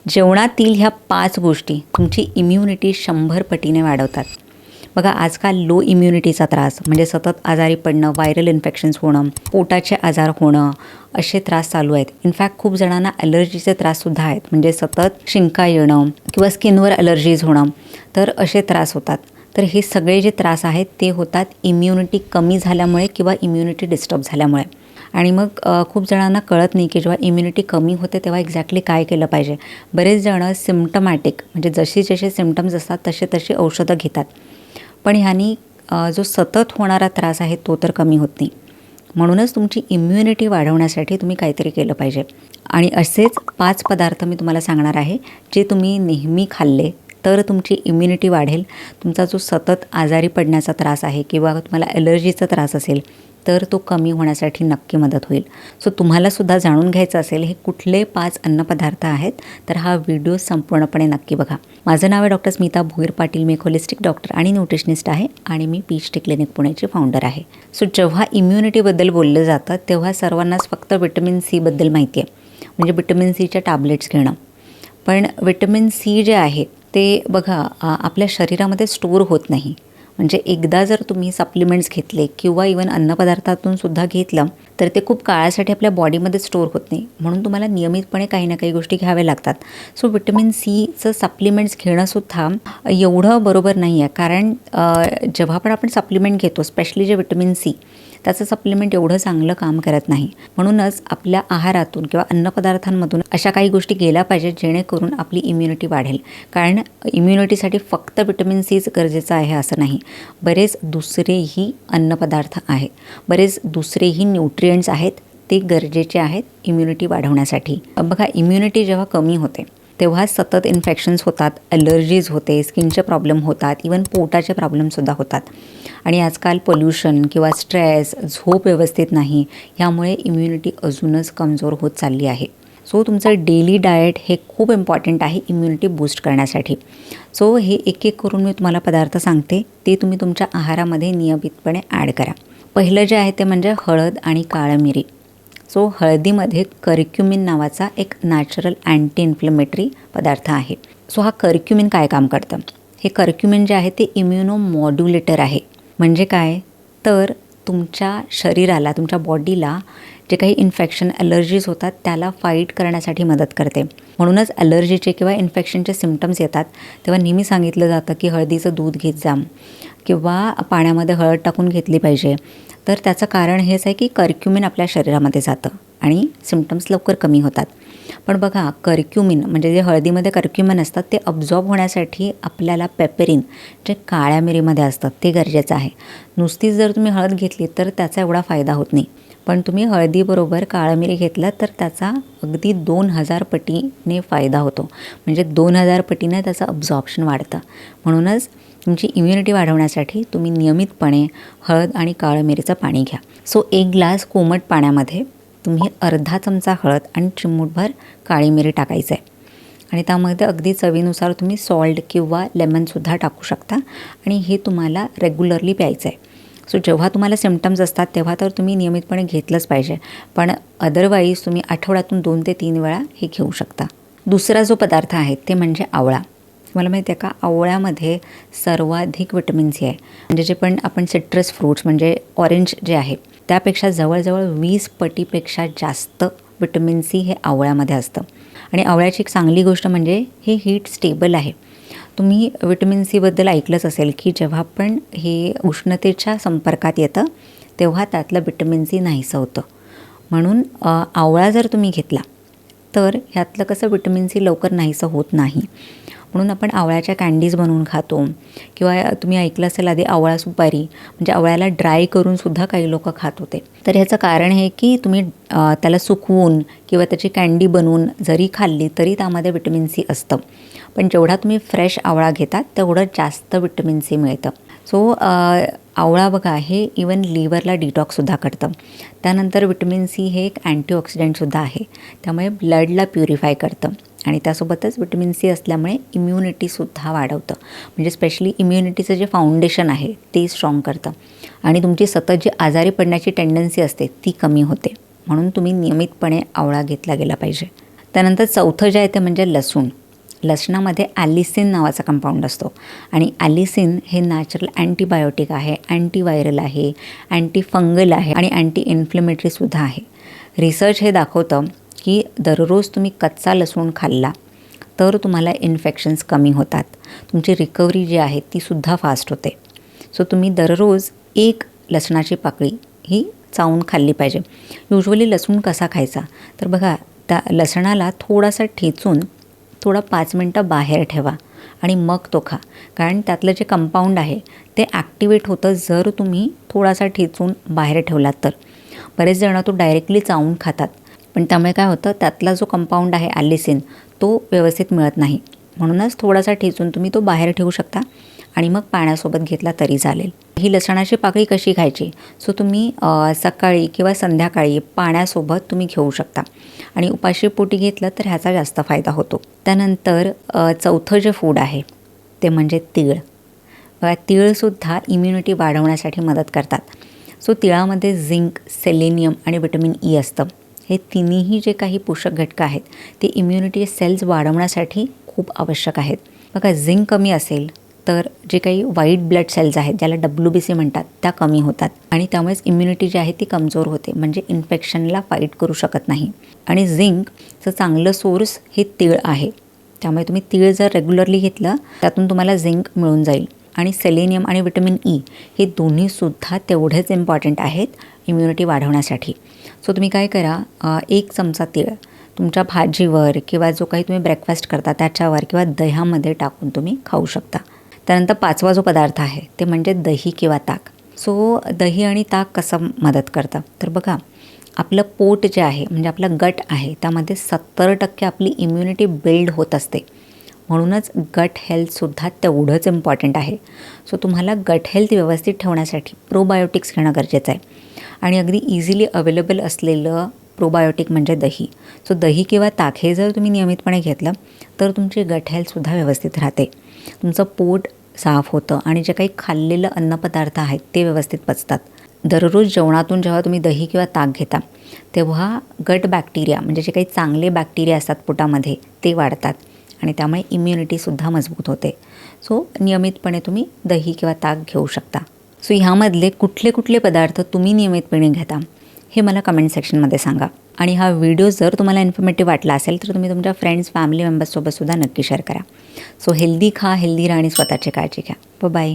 जेवणातील ह्या 5 गोष्टी तुमची इम्युनिटी 100 पटीने वाढवतात. बघा, आजकाल लो इम्युनिटीचा त्रास म्हणजे सतत आजारी पडणं, व्हायरल इन्फेक्शन्स होणं, पोटाचे आजार होणं, असे त्रास चालू आहेत. इनफॅक्ट खूप जणांना ॲलर्जीचे त्राससुद्धा आहेत, म्हणजे सतत शिंका येणं किंवा स्किनवर ॲलर्जीज होणं, तर असे त्रास होतात. तर हे सगळे जे त्रास आहेत ते होतात इम्युनिटी कमी झाल्यामुळे किंवा इम्युनिटी डिस्टर्ब झाल्यामुळे. आणि मग खूप जणांना कळत नाही की जेव्हा इम्युनिटी कमी होते तेव्हा एक्झॅक्टली काय केलं पाहिजे. बरेच जणं सिम्प्टमॅटिक म्हणजे जसे सिम्प्टम्स असतात तसे औषधं घेतात, पण ह्यानी जो सतत होणारा त्रास आहे तो तर कमी होत नाही. म्हणूनच तुमची इम्युनिटी वाढवण्यासाठी तुम्ही काहीतरी केलं पाहिजे. आणि असेच 5 पदार्थ मी तुम्हाला सांगणार आहे, जे तुम्ही नेहमी खाल्ले तर तुमची इम्युनिटी वाढेल. तुमचा जो सतत आजारी पडण्याचा त्रास आहे किंवा तुम्हाला ॲलर्जीचा त्रास असेल तर तो कमी होण्यासाठी नक्की मदत होईल. सो तुम्हालासुद्धा जाणून घ्यायचं असेल हे कुठले 5 अन्नपदार्थ आहेत, तर हा व्हिडिओ संपूर्णपणे नक्की बघा. माझं नाव आहे डॉक्टर स्मिता भोईर पाटील. मी एक होलिस्टिक डॉक्टर आणि न्यूट्रिशनिस्ट आहे आणि मी पीएचडी क्लिनिक पुणेची फाउंडर आहे. सो जेव्हा इम्युनिटीबद्दल बोललं जातं तेव्हा सर्वांनाच फक्त विटॅमिन सीबद्दल माहिती आहे, म्हणजे विटॅमिन सीच्या टॅब्लेट्स घेणं. पण विटॅमिन सी जे आहे ते बघा आपल्या शरीरामध्ये स्टोअर होत नाही. म्हणजे एकदा जर तुम्ही सप्लिमेंट्स घेतले किंवा इवन अन्नपदार्थातून सुद्धा घेतलं तर ते खूप काळासाठी आपल्या बॉडीमध्ये स्टोअर होत नाही. म्हणून तुम्हाला नियमितपणे काही ना काही गोष्टी घ्याव्या लागतात. सो विटॅमिन सीचं सप्लिमेंट्स घेणंसुद्धा एवढं बरोबर नाही आहे, कारण जेव्हा पण आपण सप्लिमेंट घेतो, स्पेशली जे विटॅमिन सी, त्याचं सप्लिमेंट एवढं चांगलं काम करत नाही. म्हणूनच आपल्या आहारातून किंवा अन्नपदार्थांमधून अशा काही गोष्टी गेल्या पाहिजेत जेणेकरून आपली इम्युनिटी वाढेल. कारण इम्युनिटीसाठी फक्त विटॅमिन सीच गरजेचं आहे असं नाही. बरेच दुसरेही अन्नपदार्थ आहेत, बरेच दुसरेही न्यूट्रिएंट्स आहेत, ते गरजेचे आहेत इम्युनिटी वाढवण्यासाठी. बघा, इम्युनिटी जेव्हा कमी होते तेव्हा सतत इन्फेक्शन्स होतात, ॲलर्जीज होते, स्किनचे प्रॉब्लेम होतात, इवन पोटाचे प्रॉब्लेमसुद्धा होतात. आणि आजकाल पोल्युशन किंवा स्ट्रेस, झोप व्यवस्थित नाही, ह्यामुळे इम्युनिटी अजूनच कमजोर होत चालली आहे. सो तुमचं डेली डाएट हे खूप इम्पॉर्टंट आहे इम्युनिटी बूस्ट करण्यासाठी. सो हे एक एक करून मी तुम्हाला पदार्थ सांगते, ते तुम्ही तुमच्या आहारामध्ये नियमितपणे ॲड करा. पहिलं जे आहे ते म्हणजे हळद आणि काळं मिरी. सो हळदीमध्ये कर्क्युमिन नावाचा एक नॅचरल अँटी इन्फ्लेमेटरी पदार्थ आहे. सो हा कर्क्युमिन काय काम करतं? हे कर्क्युमिन जे आहे ते इम्युनो मॉड्युलेटर आहे. म्हणजे काय? तर तुमच्या शरीराला, तुमच्या बॉडीला जे काही इन्फेक्शन, ॲलर्जीज होतात त्याला फाईट करण्यासाठी मदत करते. म्हणूनच ॲलर्जीचे किंवा इन्फेक्शनचे सिम्प्टम्स येतात तेव्हा नेहमी सांगितलं जातं की हळदीचं दूध घेत जा किंवा पाण्यामध्ये हळद टाकून घेतली पाहिजे. तर त्याचं कारण हेच आहे की कर्क्युमिन आपल्या शरीरामध्ये जातं आणि सिम्प्टम्स लवकर कमी होतात. पण बघा, कर्क्युमिन म्हणजे जे हळदीमध्ये कर्क्युमिन असतात ते अब्झॉर्ब होण्यासाठी आपल्याला पेपरिन, जे काळ्या मिरीमध्ये असतं, ते गरजेचं आहे. नुसतीच जर तुम्ही हळद घेतली तर त्याचा एवढा फायदा होत नाही. पण तुम्ही हळदीबरोबर काळं मिरी घेतलं तर त्याचा अगदी 2000 पटीने फायदा होतो. म्हणजे 2000 पटीने त्याचं अब्झॉर्प्शन वाढतं. म्हणूनच तुमची इम्युनिटी वाढवण्यासाठी तुम्ही नियमितपणे हळद आणि काळं मिरीचं पाणी घ्या. सो 1 ग्लास कोमट पाण्यामध्ये तुम्ही अर्धा चमचा हळद आणि चिमूटभर काळी मिरी टाकायचं आहे. आणि त्यामध्ये अगदी चवीनुसार तुम्ही सॉल्ट किंवा लेमनसुद्धा टाकू शकता. आणि हे तुम्हाला रेग्युलरली प्यायचं आहे. सो जेव्हा तुम्हाला सिम्प्टम्स असतात तेव्हा तर तुम्ही नियमितपणे घेतलंच पाहिजे, पण अदरवाईज तुम्ही आठवड्यातून 2 ते 3 वेळा हे घेऊ शकता. दुसरा जो पदार्थ आहे ते म्हणजे आवळा. तुम्हाला माहिती आहे का, आवळ्यामध्ये सर्वाधिक विटॅमिन सी आहे. म्हणजे जे पण आपण सिट्रस फ्रूट्स म्हणजे ऑरेंज जे आहे त्यापेक्षा जवळजवळ 20 पटीपेक्षा जास्त विटॅमिन सी हे आवळ्यामध्ये असतं. आणि आवळ्याची एक चांगली गोष्ट म्हणजे हे हीट स्टेबल आहे. तुम्ही विटॅमिन सीबद्दल ऐकलंच असेल की जेव्हा पण हे उष्णतेच्या संपर्कात येतं तेव्हा त्यातलं विटॅमिन सी नाहीसं होतं. म्हणून आवळा जर तुम्ही घेतला तर ह्यातलं कसं विटॅमिन सी लवकर नाहीसं होत नाही. म्हणून आपण आवळ्याच्या कँडीज बनवून खातो किंवा तुम्ही ऐकलं असेल आधी आवळा सुपारी, म्हणजे आवळ्याला ड्राय करूनसुद्धा काही लोक खात होते. तर ह्याचं कारण हे की तुम्ही त्याला सुकवून किंवा त्याची कँडी बनवून जरी खाल्ली तरी त्यामध्ये विटॅमिन सी असतं. पण जेवढा तुम्ही फ्रेश आवळा घेतात तेवढं जास्त विटॅमिन सी मिळतं. सो आवळा बघा हे इवन लिव्हरला डिटॉक्ससुद्धा करतं. त्यानंतर विटॅमिन सी हे एक अँटीऑक्सिडंटसुद्धा आहे, त्यामुळे ब्लडला प्युरिफाय करतं. आणि त्यासोबतच विटॅमिन सी असल्यामुळे इम्युनिटीसुद्धा वाढवतं. म्हणजे स्पेशली इम्युनिटीचं जे फाउंडेशन आहे ते स्ट्रॉंग करतं आणि तुमची सतत जी आजारी पडण्याची टेंडन्सी असते ती कमी होते. म्हणून तुम्ही नियमितपणे आवळा घेतला गेला पाहिजे. त्यानंतर चौथं जे आहे ते म्हणजे लसूण. लसणामध्ये ॲलिसिन नावाचा कंपाऊंड असतो आणि ॲलिसिन हे नॅचरल अँटीबायोटिक आहे, अँटीव्हायरल आहे, अँटीफंगल आहे आणि अँटी इन्फ्लेमेटरीसुद्धा आहे. रिसर्च हे दाखवतं की दररोज तुम्ही कच्चा लसूण खाल्ला तर तुम्हाला इन्फेक्शन्स कमी होतात, तुमची रिकव्हरी जी आहे तीसुद्धा फास्ट होते. सो तुम्ही दररोज एक लसणाची पाकळी ही चावून खाल्ली पाहिजे. युजली लसूण कसा खायचा तर बघा, त्या लसणाला थोडासा ठेचून थोडा 5 मिनटं बाहेर ठेवा आणि मग तो खा. कारण त्यातलं जे कंपाऊंड आहे ते ॲक्टिवेट होतं जर तुम्ही थोडासा ठेचून बाहेर ठेवलात तर. बरेच जण तो डायरेक्टली चावून खातात, पण त्यामुळे काय होतं, त्यातला जो कंपाऊंड आहे ॲलिसिन तो व्यवस्थित मिळत नाही. म्हणूनच थोडासा ठेचून तुम्ही तो बाहेर ठेवू शकता आणि मग पाण्यासोबत घेतला तरी चालेल. ही लसणाची पाकळी कशी खायची, सो तुम्ही सकाळी किंवा संध्याकाळी पाण्यासोबत तुम्ही घेऊ शकता आणि उपाशी पोटी घेतलं तर ह्याचा जास्त फायदा होतो. त्यानंतर चौथं जे फूड आहे ते म्हणजे तीळ. बघा, तीळसुद्धा इम्युनिटी वाढवण्यासाठी मदत करतात. सो तिळामध्ये झिंक, सेलेनियम आणि व्हिटॅमिन ई असतं. हे तिन्ही जे काही पोषक घटकं आहेत ते इम्युनिटी सेल्स वाढवण्यासाठी खूप आवश्यक आहेत. बघा, झिंक कमी असेल तर जे काही व्हाईट ब्लड सेल्स आहेत ज्याला WBC म्हणतात त्या कमी होतात आणि त्यामुळेच इम्युनिटी जी आहे ती कमजोर होते, म्हणजे इन्फेक्शनला फाईट करू शकत नाही. आणि झिंकचं चांगलं सोर्स हे तीळ आहे, त्यामुळे तुम्ही तीळ जर रेग्युलरली घेतलं त्यातून तुम्हाला झिंक मिळून जाईल. आणि सेलेनियम आणि व्हिटॅमिन ई हे दोन्हीसुद्धा तेवढेच इम्पॉर्टंट आहेत इम्युनिटी वाढवण्यासाठी. सो तुम्ही काय करा, 1 चमचा तीळ तुमच्या भाजीवर किंवा जो काही तुम्ही ब्रेकफास्ट करता त्याच्यावर किंवा दह्यामध्ये टाकून तुम्ही खाऊ शकता. त्यानंतर 5वा जो पदार्थ आहे ते म्हणजे दही किंवा ताक. सो दही आणि ताक कसं मदत करतं तर बघा, आपलं पोट जे आहे म्हणजे आपला गट आहे त्यामध्ये 70% आपली इम्युनिटी बिल्ड होत असते. म्हणूनच गट हेल्थसुद्धा तेवढंच इम्पॉर्टंट आहे. सो तुम्हाला गट हेल्थ व्यवस्थित ठेवण्यासाठी प्रोबायोटिक्स घेणं गरजेचं आहे आणि अगदी इझिली अवेलेबल असलेलं प्रोबायोटिक म्हणजे दही. सो दही किंवा ताक हे जर तुम्ही नियमितपणे घेतलं तर तुमची गट हेल्थसुद्धा व्यवस्थित राहते, तुमचं पोट साफ होतं आणि जे काही खाल्लेलं अन्नपदार्थ आहेत ते व्यवस्थित पचतात. दररोज जेवणातून जेव्हा तुम्ही दही किंवा ताक घेता तेव्हा गट बॅक्टेरिया म्हणजे जे काही चांगले बॅक्टेरिया असतात पोटामध्ये ते वाढतात आणि त्यामुळे इम्युनिटीसुद्धा मजबूत होते. सो नियमितपणे तुम्ही दही किंवा ताक घेऊ शकता. सो ह्यामधले कुठले कुठले पदार्थ तुम्ही नियमितपणे घेता हे मला कमेंट सेक्शनमध्ये सांगा. आणि हा व्हिडिओ जर तुम्हाला इन्फॉर्मेटिव्ह वाटला असेल तर तुम्ही तुमच्या फ्रेंड्स, फॅमिली मेंबर्ससोबतसुद्धा नक्की शेअर करा. सो हेल्दी खा, हेल्दी राहा आणि स्वतःची काळजी घ्या. बाय.